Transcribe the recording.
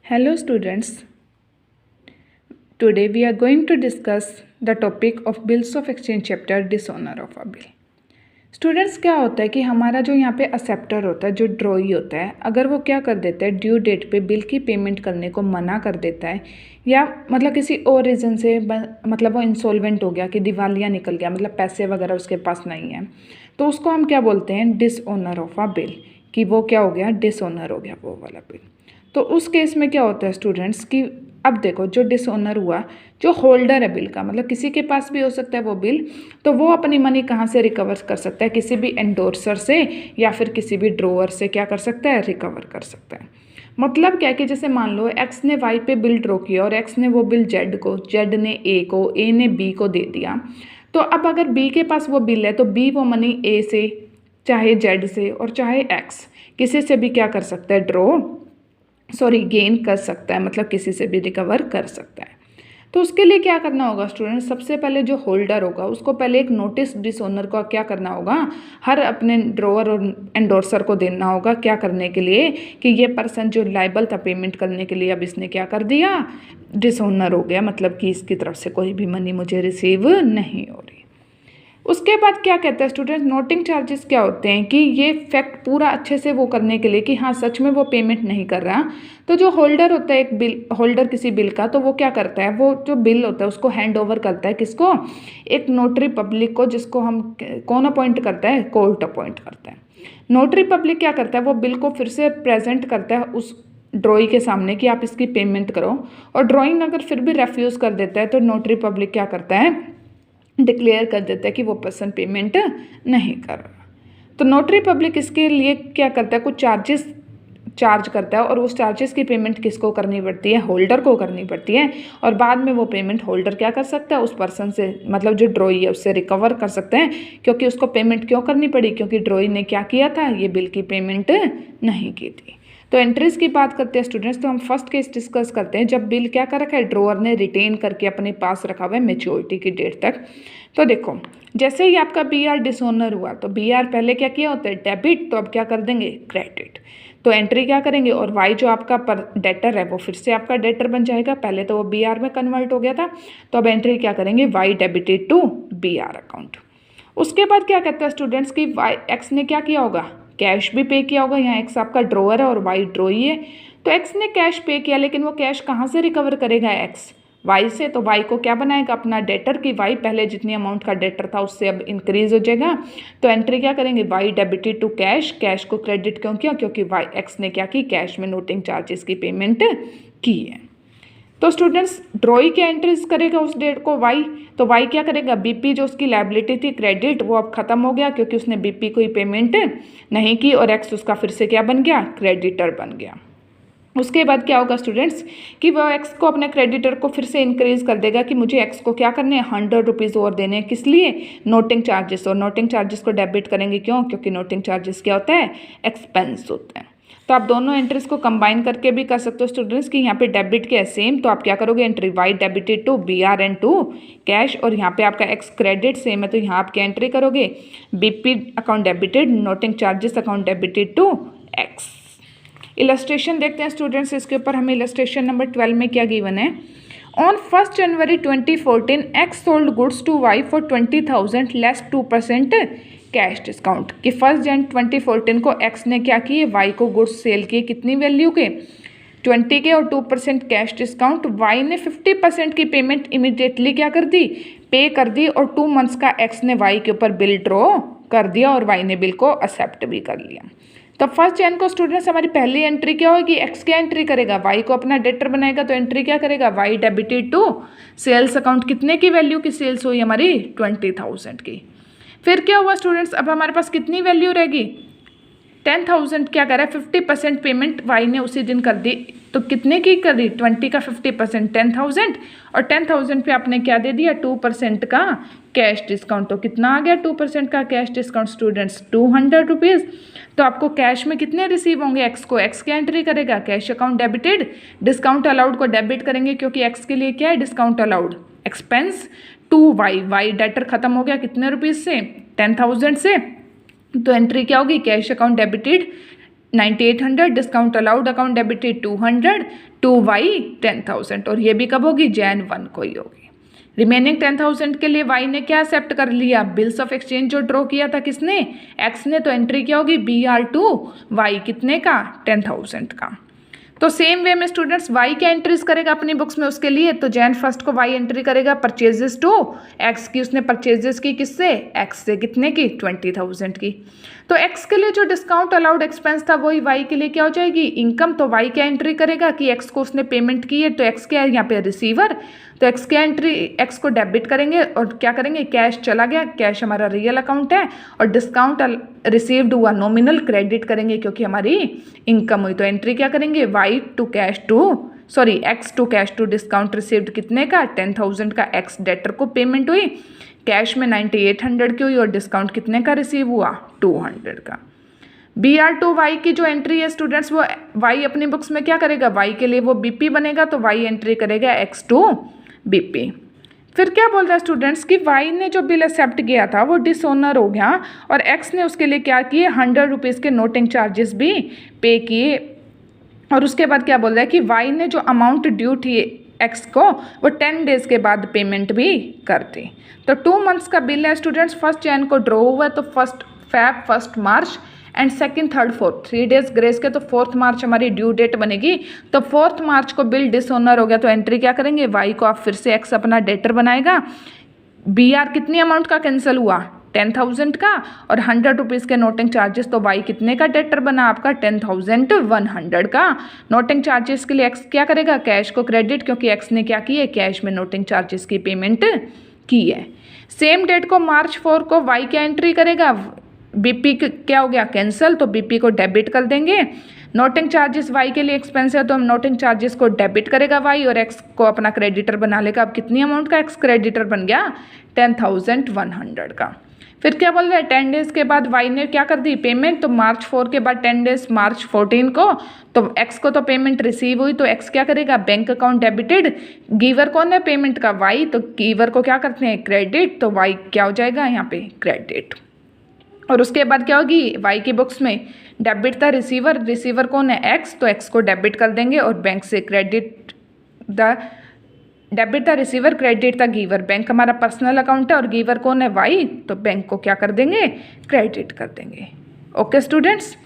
Hello students, today we are going to discuss the topic of bills of exchange chapter dishonor of a bill. Students क्या होता है कि हमारा जो यहाँ पे एक्सेप्टर होता है, जो ड्रॉई होता है, अगर वो क्या कर देता है ड्यू डेट पे बिल की पेमेंट करने को मना कर देता है या मतलब किसी और रीज़न से मतलब वो इंसॉल्वेंट हो गया कि दिवालिया निकल गया, मतलब पैसे वगैरह उसके पास नहीं है, तो उसको हम क्या बोलते हैं डिसऑनर ऑफ अ बिल, कि वो क्या हो गया डिसऑनर हो गया वो वाला बिल। तो उस केस में क्या होता है स्टूडेंट्स कि अब देखो जो डिसऑनर हुआ, जो होल्डर है बिल का, मतलब किसी के पास भी हो सकता है वो बिल, तो वो अपनी मनी कहाँ से रिकवर कर सकता है, किसी भी एंडोर्सर से या फिर किसी भी ड्रोअर से क्या कर सकता है रिकवर कर सकता है। मतलब क्या कि जैसे मान लो एक्स ने वाई पे बिल ड्रॉ किया और एक्स ने वो बिल जेड को, जेड ने ए को, ए ने बी को दे दिया, तो अब अगर बी के पास वो बिल है तो बी वो मनी ए से, चाहे जेड से और चाहे एक्स, किसी से भी क्या कर सकता है गेन कर सकता है, मतलब किसी से भी रिकवर कर सकता है। तो उसके लिए क्या करना होगा स्टूडेंट, सबसे पहले जो होल्डर होगा उसको पहले एक नोटिस डिसऑनर को क्या करना होगा, हर अपने ड्रोअर और एंडोर्सर को देना होगा, क्या करने के लिए कि ये पर्सन जो लायबल था पेमेंट करने के लिए, अब इसने क्या कर दिया डिसऑनर हो गया, मतलब कि इसकी तरफ से कोई भी मनी मुझे रिसीव नहीं हो रही। उसके बाद क्या कहता है स्टूडेंट, नोटिंग चार्जेस क्या होते हैं कि ये फैक्ट पूरा अच्छे से वो करने के लिए कि हाँ सच में वो पेमेंट नहीं कर रहा, तो जो होल्डर होता है एक बिल, होल्डर किसी बिल का, तो वो क्या करता है, वो जो बिल होता है उसको हैंड ओवर करता है किसको, एक नोटरी पब्लिक को, जिसको हम कौन अपॉइंट करता है, कोर्ट अपॉइंट करता है। नोटरी पब्लिक क्या करता है, वो बिल को फिर से प्रेजेंट करता है उस ड्रॉई के सामने कि आप इसकी पेमेंट करो, और ड्रॉइंग अगर फिर भी रेफ्यूज़ कर देता है तो नोटरी पब्लिक क्या करता है, डिक्लेयर कर देता है कि वो पर्सन पेमेंट नहीं कर रहा। तो नोटरी पब्लिक इसके लिए क्या करता है, कुछ चार्जेस चार्ज करता है और उस चार्जेस की पेमेंट किसको करनी पड़ती है, होल्डर को करनी पड़ती है, और बाद में वो पेमेंट होल्डर क्या कर सकता है उस पर्सन से, मतलब जो ड्रॉई है उससे रिकवर कर सकते हैं, क्योंकि उसको पेमेंट क्यों करनी पड़ी, क्योंकि ड्रॉई ने क्या किया था, ये बिल की पेमेंट नहीं की थी। तो एंट्रीज की बात करते हैं स्टूडेंट्स, तो हम फर्स्ट केस डिस्कस करते हैं जब बिल क्या कर रखा है ड्रॉअर ने रिटेन करके अपने पास रखा हुआ है मेच्योरिटी की डेट तक। तो देखो जैसे ही आपका बी आर डिसऑनर हुआ, तो बी आर पहले क्या किया होता है डेबिट, तो अब क्या कर देंगे क्रेडिट, तो एंट्री क्या करेंगे, और वाई जो आपका पर डेटर है वो फिर से आपका डेटर बन जाएगा, पहले तो वो बी आर में कन्वर्ट हो गया था, तो अब एंट्री क्या करेंगे, Y debited to B R account. उसके बाद क्या कहता है स्टूडेंट्स की वाई एक्स ने क्या किया होगा, कैश भी पे किया होगा, यहाँ एक्स आपका ड्रॉअर है और वाई ड्रॉई है, तो एक्स ने कैश पे किया, लेकिन वो कैश कहाँ से रिकवर करेगा एक्स, वाई से, तो वाई को क्या बनाएगा अपना डेटर की, वाई पहले जितनी अमाउंट का डेटर था उससे अब इंक्रीज हो जाएगा, तो एंट्री क्या करेंगे, Y debited to cash, cash को क्रेडिट क्यों किया, क्योंकि वाई एक्स ने क्या की, कैश में नोटिंग चार्जेस की पेमेंट की है। तो स्टूडेंट्स ड्रॉई क्या एंट्रीज करेगा उस डेट को, वाई, तो वाई क्या करेगा, बीपी जो उसकी लायबिलिटी थी क्रेडिट वो अब खत्म हो गया, क्योंकि उसने बीपी को ही पेमेंट नहीं की, और एक्स उसका फिर से क्या बन गया, क्रेडिटर बन गया। उसके बाद क्या होगा स्टूडेंट्स कि वह एक्स को अपने क्रेडिटर को फिर से इंक्रीज कर देगा कि मुझे एक्स को क्या करने हैं 100 रुपीज़ और देने हैं, किस लिए, नोटिंग चार्जेस, और नोटिंग चार्जेस को डेबिट करेंगे, क्यों, क्योंकि नोटिंग चार्जेस क्या होता है, एक्सपेंस होता है। तो आप दोनों एंट्रीज को कंबाइन करके भी कर सकते हो स्टूडेंट्स कि यहाँ पे डेबिट के सेम, तो आप क्या करोगे, entry Y debited to B R and to cash, और यहाँ पे आपका एक्स क्रेडिट सेम है, तो यहाँ आप क्या एंट्री करोगे, BP account debited, noting charges account debited to X. Illustration देखते हैं स्टूडेंट्स, इसके ऊपर हमें इलस्ट्रेशन नंबर 12 में क्या गिवन है, on 1 January 2014 X sold goods to Y for 20,000 less 2% cash discount, कि 1 जन 2014 को एक्स ने क्या किए, वाई को गुड्स सेल किए कितनी वैल्यू के, 20 के, और 2% कैश डिस्काउंट, वाई ने 50% की पेमेंट इमीडिएटली क्या कर दी, पे कर दी, और 2 मंथ्स का एक्स ने वाई के ऊपर बिल ड्रॉ कर दिया और वाई ने बिल को एक्सेप्ट भी कर लिया। तो 1 जन को स्टूडेंट्स हमारी पहली एंट्री क्या होगी, एक्स क्या एंट्री करेगा, वाई को अपना डेटर बनाएगा, तो एंट्री क्या करेगा, Y debited to sales account, कितने की वैल्यू की सेल्स हुई हमारी 20,000 की। फिर क्या हुआ स्टूडेंट्स, अब हमारे पास कितनी वैल्यू रहेगी, 10,000, क्या कर रहा है 50% पेमेंट वाई ने उसी दिन कर दी, तो कितने की कर दी, 20 का 50% 10,000, और 10,000 पे आपने क्या दे दिया 2% का कैश डिस्काउंट, तो कितना आ गया 2% का कैश डिस्काउंट स्टूडेंट्स 200 रुपीज़। तो आपको कैश में कितने रिसीव होंगे, एक्स को, एक्स क्या एंट्री करेगा, cash account debited, discount allowed को डेबिट करेंगे, क्योंकि एक्स के लिए क्या है discount allowed, expense to Y, Y debtor खत्म हो गया कितने रुपीज़ से, 10,000 से, तो एंट्री क्या होगी, cash account debited 9800, discount allowed account debited 200, to Y 10,000, और ये भी कब होगी, Jan 1 को ही होगी। रिमेनिंग 10,000 के लिए वाई ने क्या एक्सेप्ट कर लिया, बिल्स ऑफ एक्सचेंज जो ड्रॉ किया था किसने, एक्स ने, तो एंट्री क्या होगी, BR2 वाई कितने का, 10,000 का। तो सेम वे में स्टूडेंट्स वाई क्या एंट्रीज करेगा अपनी बुक्स में उसके लिए, तो Jan 1 को वाई एंट्री करेगा परचेजेस टू एक्स की, उसने परचेजेस की किससे, एक्स से, कितने की, 20,000 की। तो एक्स के लिए जो डिस्काउंट अलाउड एक्सपेंस था वही वाई के लिए क्या हो जाएगी, इनकम। तो वाई क्या एंट्री करेगा कि एक्स को उसने पेमेंट की है, तो एक्स क्या है यहाँ पे, रिसीवर, तो एक्स क्या एंट्री, एक्स को डेबिट करेंगे और क्या करेंगे, कैश चला गया, कैश हमारा रियल अकाउंट है, और डिस्काउंट रिसीव्ड हुआ नॉमिनल, क्रेडिट करेंगे क्योंकि हमारी इनकम हुई। तो एंट्री क्या करेंगे, Y to cash to, sorry X to cash to discount received कितने का, 10,000 का, एक्स डेटर को पेमेंट हुई, कैश में 9800 की हुई, और डिस्काउंट कितने का रिसीव हुआ, 200 का। BR2 वाई की जो एंट्री है स्टूडेंट्स, वो वाई अपनी बुक्स में क्या करेगा, वाई के लिए वो BP बनेगा, तो वाई एंट्री करेगा एक्स टू BP। फिर क्या बोल रहा है स्टूडेंट्स कि वाई ने जो बिल एक्सेप्ट किया था वो डिसऑनर हो गया, और एक्स ने उसके लिए क्या किए, 100 रुपीज़ के नोटिंग चार्जेस भी पे किए। और उसके बाद क्या बोल रहा है कि वाई ने जो अमाउंट ड्यू थी एक्स को वो 10 डेज़ के बाद पेमेंट भी कर दी। तो 2 मंथ्स का बिल है स्टूडेंट्स, 1 Jan को ड्रॉ हुआ, तो 1 Feb, 1 March and 2nd, 3rd, 4th 3 days grace के, तो 4th March हमारी ड्यू डेट बनेगी। तो 4th March को बिल डिसऑनर हो गया, तो एंट्री क्या करेंगे, वाई को आप फिर से एक्स अपना डेटर बनाएगा, BR कितनी अमाउंट का कैंसिल हुआ, 10,000 का, और 100 रुपीज़ के नोटिंग चार्जेस, तो वाई कितने का डेटर बना आपका, 10,100 का। नोटिंग चार्जेस के लिए एक्स क्या करेगा, कैश को क्रेडिट, क्योंकि एक्स ने क्या की है, कैश में नोटिंग चार्जेस की पेमेंट की है। सेम डेट को March 4 को वाई क्या एंट्री करेगा, BP क्या हो गया, कैंसिल, तो BP को डेबिट कर देंगे। नोटिंग चार्जेस वाई के लिए एक्सपेंस है, तो हम नोटिंग चार्जेस को डेबिट करेगा वाई, और एक्स को अपना क्रेडिटर बना लेगा। अब कितनी अमाउंट का एक्स क्रेडिटर बन गया, 10,100 का। फिर क्या बोल रहा है, 10 डेज़ के बाद वाई ने क्या कर दी पेमेंट, तो March 4 के बाद 10 डेज March 14 को, तो एक्स को तो पेमेंट रिसीव हुई, तो एक्स क्या करेगा, बैंक अकाउंट डेबिटेड, गिवर कौन है पेमेंट का, वाई, तो गिवर को क्या करते हैं, क्रेडिट, तो वाई क्या हो जाएगा यहाँ पे, क्रेडिट। और उसके बाद क्या होगी, वाई की बुक्स में डेबिट था रिसीवर, रिसीवर कौन है, एक्स, तो एक्स को डेबिट कर देंगे, और बैंक से क्रेडिट द, डेबिट था रिसीवर, क्रेडिट था गिवर, बैंक हमारा पर्सनल अकाउंट है, और गिवर कौन है, वाई, तो बैंक को क्या कर देंगे, क्रेडिट कर देंगे। Okay students.